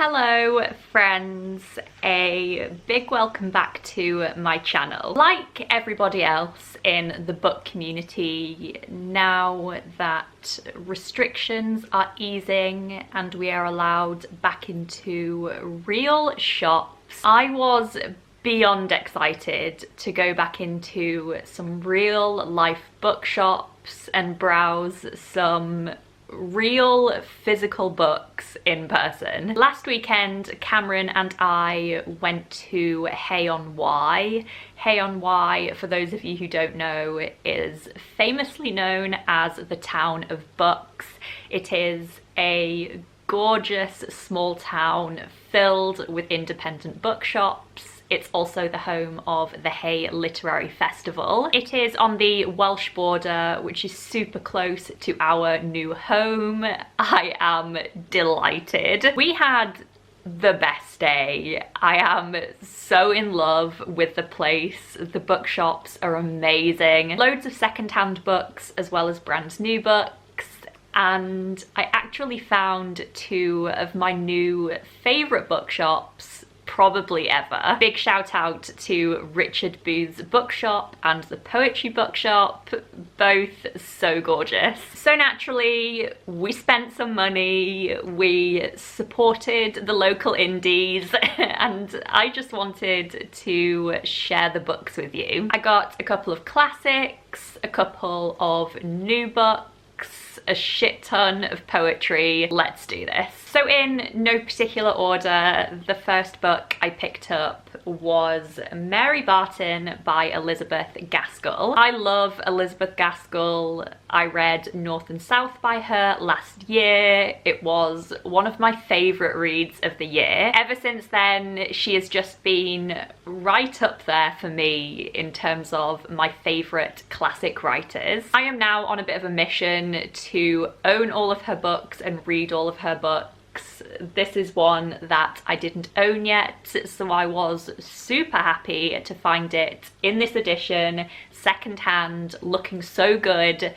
Hello friends, a big welcome back to my channel. Like everybody else in the book community, now that restrictions are easing and we are allowed back into real shops, I was beyond excited to go back into some real life bookshops and browse some real physical books in person. Last weekend, Cameron and I went to Hay-on-Wye. Hay-on-Wye, for those of you who don't know, is famously known as the town of books. It is a gorgeous small town filled with independent bookshops. It's also the home of the Hay Literary Festival. It is on the Welsh border, which is super close to our new home. I am delighted. We had the best day. I am so in love with the place. The bookshops are amazing. Loads of secondhand books as well as brand new books. And I actually found two of my new favourite bookshops probably ever. Big shout out to Richard Booth's bookshop and the Poetry Bookshop, both so gorgeous. So naturally, we spent some money, we supported the local indies, and I just wanted to share the books with you. I got a couple of classics, a couple of new books, a shit ton of poetry. Let's do this. So in no particular order, the first book I picked up was Mary Barton by Elizabeth Gaskell. I love Elizabeth Gaskell. I read North and South by her last year. It was one of my favourite reads of the year. Ever since then, she has just been right up there for me in terms of my favourite classic writers. I am now on a bit of a mission to own all of her books and read all of her books. This is one that I didn't own yet, so I was super happy to find it in this edition, secondhand, looking so good,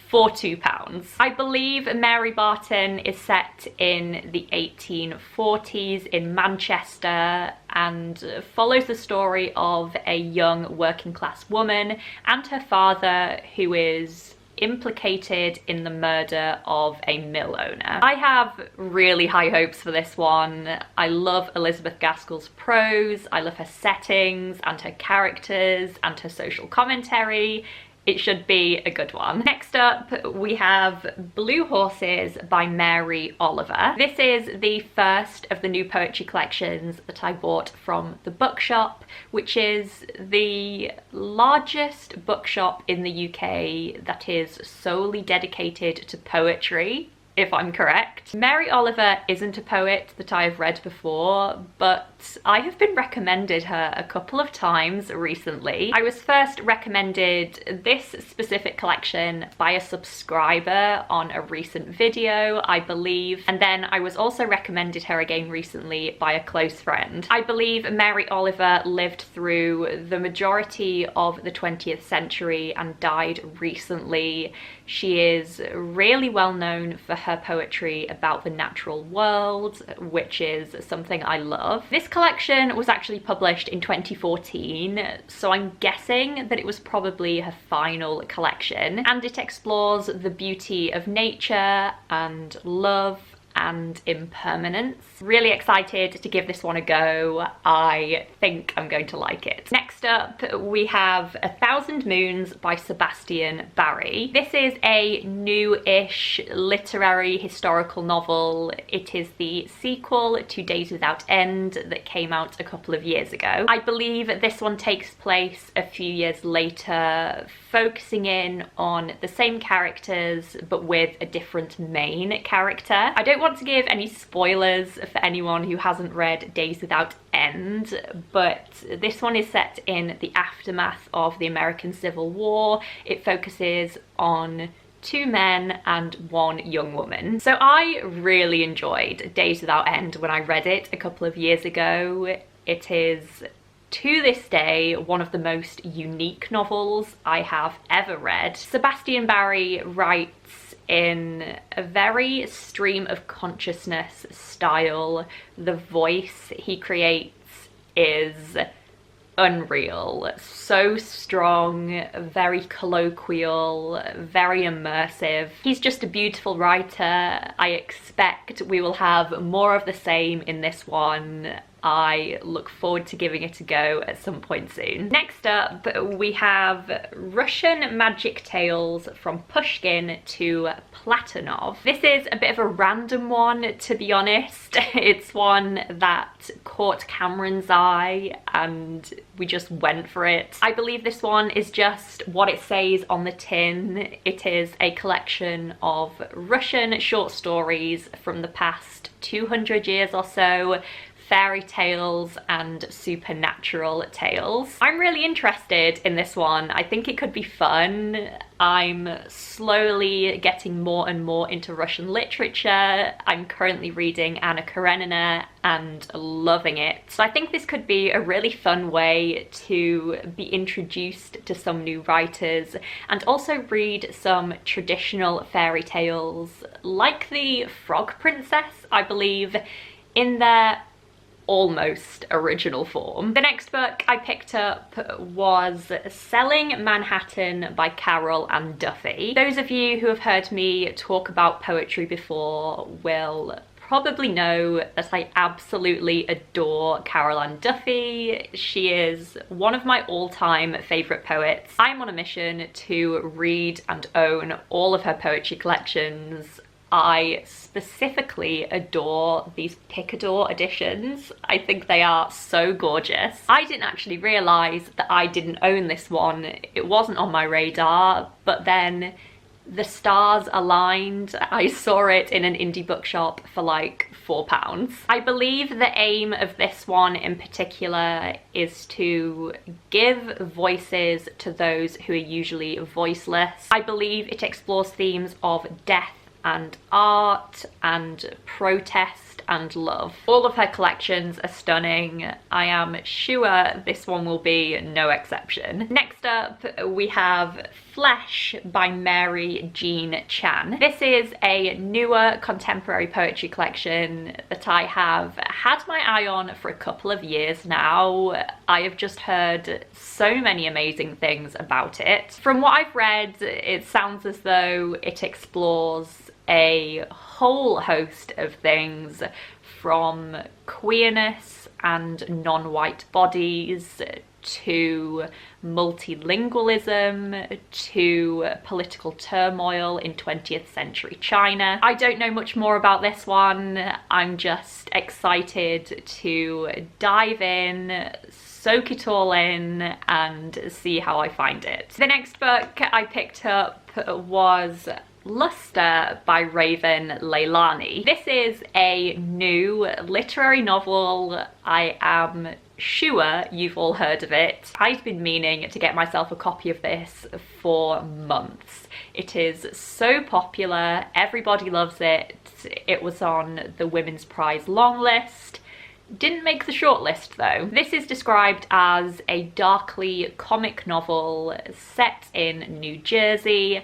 for £2. I believe Mary Barton is set in the 1840s in Manchester and follows the story of a young working class woman and her father who is implicated in the murder of a mill owner. I have really high hopes for this one. I love Elizabeth Gaskell's prose, I love her settings and her characters and her social commentary. It should be a good one. Next up, we have Blue Horses by Mary Oliver. This is the first of the new poetry collections that I bought from the Bookshop, which is the largest bookshop in the UK that is solely dedicated to poetry, if I'm correct. Mary Oliver isn't a poet that I've read before, but I have been recommended her a couple of times recently. I was first recommended this specific collection by a subscriber on a recent video, I believe, and then I was also recommended her again recently by a close friend. I believe Mary Oliver lived through the majority of the 20th century and died recently. She is really well known for her poetry about the natural world, which is something I love. This collection was actually published in 2014, so I'm guessing that it was probably her final collection, and it explores the beauty of nature and love and impermanence. Really excited to give this one a go. I think I'm going to like it. Next up, we have 1,000 Moons by Sebastian Barry. This is a new-ish literary historical novel. It is the sequel to Days Without End that came out a couple of years ago. I believe this one takes place a few years later, focusing in on the same characters but with a different main character. I don't want to give any spoilers for anyone who hasn't read Days Without End, but this one is set in the aftermath of the American Civil War. It focuses on 2 men and 1 young woman. So I really enjoyed Days Without End when I read it a couple of years ago. It is, to this day, one of the most unique novels I have ever read. Sebastian Barry writes in a very stream of consciousness style. The voice he creates is unreal, so strong, very colloquial, very immersive. He's just a beautiful writer. I expect we will have more of the same in this one. I look forward to giving it a go at some point soon. Next up, we have Russian Magic Tales from Pushkin to Platonov. This is a bit of a random one, to be honest. It's one that caught Cameron's eye and we just went for it. I believe this one is just what it says on the tin. It is a collection of Russian short stories from the past 200 years or so, fairy tales and supernatural tales. I'm really interested in this one. I think it could be fun. I'm slowly getting more and more into Russian literature. I'm currently reading Anna Karenina and loving it. So I think this could be a really fun way to be introduced to some new writers and also read some traditional fairy tales like the Frog Princess, I believe, in their almost original form. The next book I picked up was Selling Manhattan by Carol Ann Duffy. Those of you who have heard me talk about poetry before will probably know that I absolutely adore Carol Ann Duffy. She is one of my all-time favourite poets. I'm on a mission to read and own all of her poetry collections. I specifically adore these Picador editions. I think they are so gorgeous. I didn't actually realise that I didn't own this one. It wasn't on my radar, but then the stars aligned. I saw it in an indie bookshop for like £4. I believe the aim of this one in particular is to give voices to those who are usually voiceless. I believe it explores themes of death and art and protest and love. All of her collections are stunning. I am sure this one will be no exception. Next up, we have Flesh by Mary Jean Chan. This is a newer contemporary poetry collection that I have had my eye on for a couple of years now. I have just heard so many amazing things about it. From what I've read, it sounds as though it explores a whole host of things, from queerness and non-white bodies to multilingualism to political turmoil in 20th century China. I don't know much more about this one. I'm just excited to dive in, soak it all in and see how I find it. The next book I picked up was Luster by Raven Leilani. This is a new literary novel. I am sure you've all heard of it. I've been meaning to get myself a copy of this for months. It is so popular, everybody loves it. It was on the Women's Prize long list. Didn't make the shortlist though. This is described as a darkly comic novel set in New Jersey,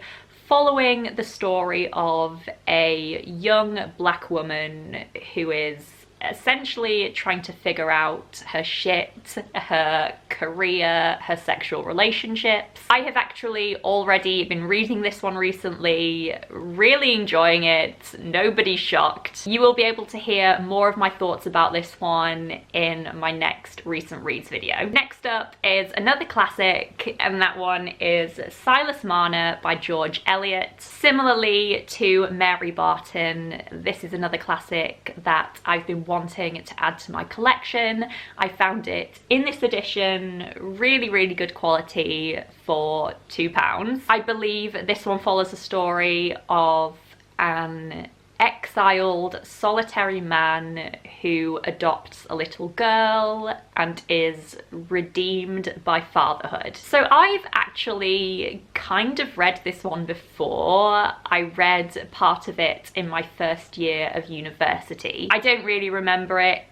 following the story of a young black woman who is essentially trying to figure out her shit, her career, her sexual relationships. I have actually already been reading this one recently, really enjoying it, nobody's shocked. You will be able to hear more of my thoughts about this one in my next recent reads video. Next up is another classic, and that one is Silas Marner by George Eliot. Similarly to Mary Barton, this is another classic that I've been wanting to add to my collection. I found it in this edition, really good quality for £2. I believe this one follows the story of an exiled solitary man who adopts a little girl and is redeemed by fatherhood. So I've actually kind of read this one before. I read part of it in my first year of university. I don't really remember it.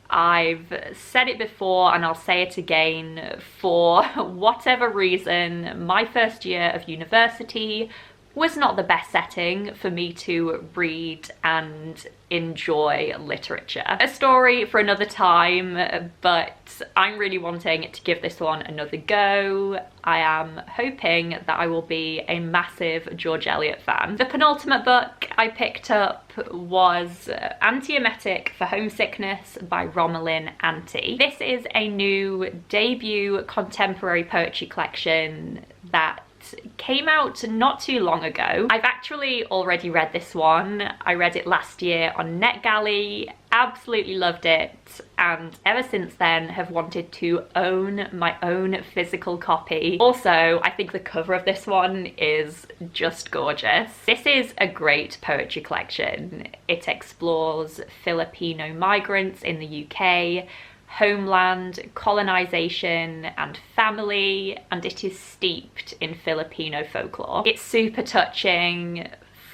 I've said it before and I'll say it again. For whatever reason, my first year of university was not the best setting for me to read and enjoy literature. A story for another time, but I'm really wanting to give this one another go. I am hoping that I will be a massive George Eliot fan. The penultimate book I picked up was Antiometic for Homesickness by Romelin Anti. This is a new debut contemporary poetry collection that came out not too long ago. I've actually already read this one. I read it last year on NetGalley, absolutely loved it, and ever since then have wanted to own my own physical copy. Also, I think the cover of this one is just gorgeous. This is a great poetry collection. It explores Filipino migrants in the UK, homeland, colonization and family, and it is steeped in Filipino folklore. It's super touching,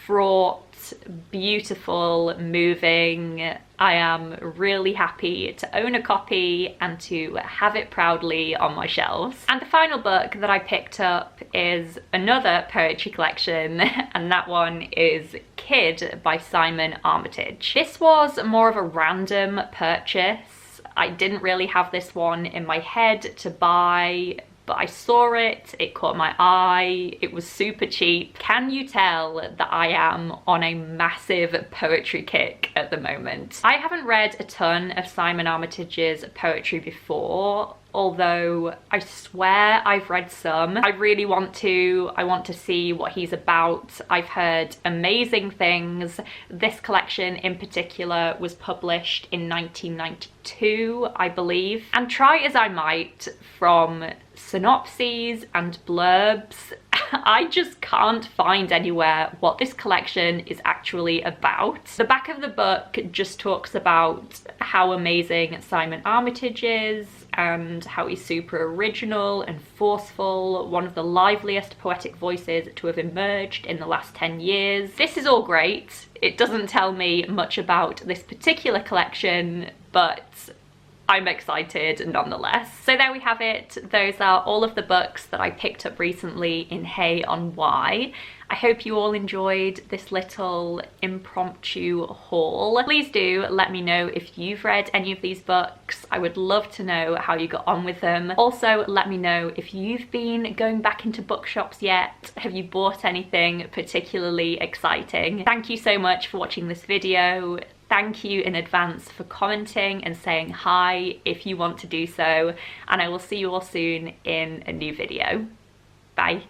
fraught, beautiful, moving. I am really happy to own a copy and to have it proudly on my shelves. And the final book that I picked up is another poetry collection, and that one is Kid by Simon Armitage. This was more of a random purchase. I didn't really have this one in my head to buy, but I saw it, it caught my eye, it was super cheap. Can you tell that I am on a massive poetry kick at the moment? I haven't read a ton of Simon Armitage's poetry before, although I swear I've read some. I really want to. I want to see what he's about. I've heard amazing things. This collection in particular was published in 1992, I believe. And try as I might, from synopses and blurbs, I just can't find anywhere what this collection is actually about. The back of the book just talks about how amazing Simon Armitage is and how he's super original and forceful, one of the liveliest poetic voices to have emerged in the last 10 years. This is all great. It doesn't tell me much about this particular collection, but I'm excited nonetheless. So there we have it. Those are all of the books that I picked up recently in Hay-on-Wye. I hope you all enjoyed this little impromptu haul. Please do let me know if you've read any of these books. I would love to know how you got on with them. Also, let me know if you've been going back into bookshops yet. Have you bought anything particularly exciting? Thank you so much for watching this video. Thank you in advance for commenting and saying hi if you want to do so, and I will see you all soon in a new video. Bye.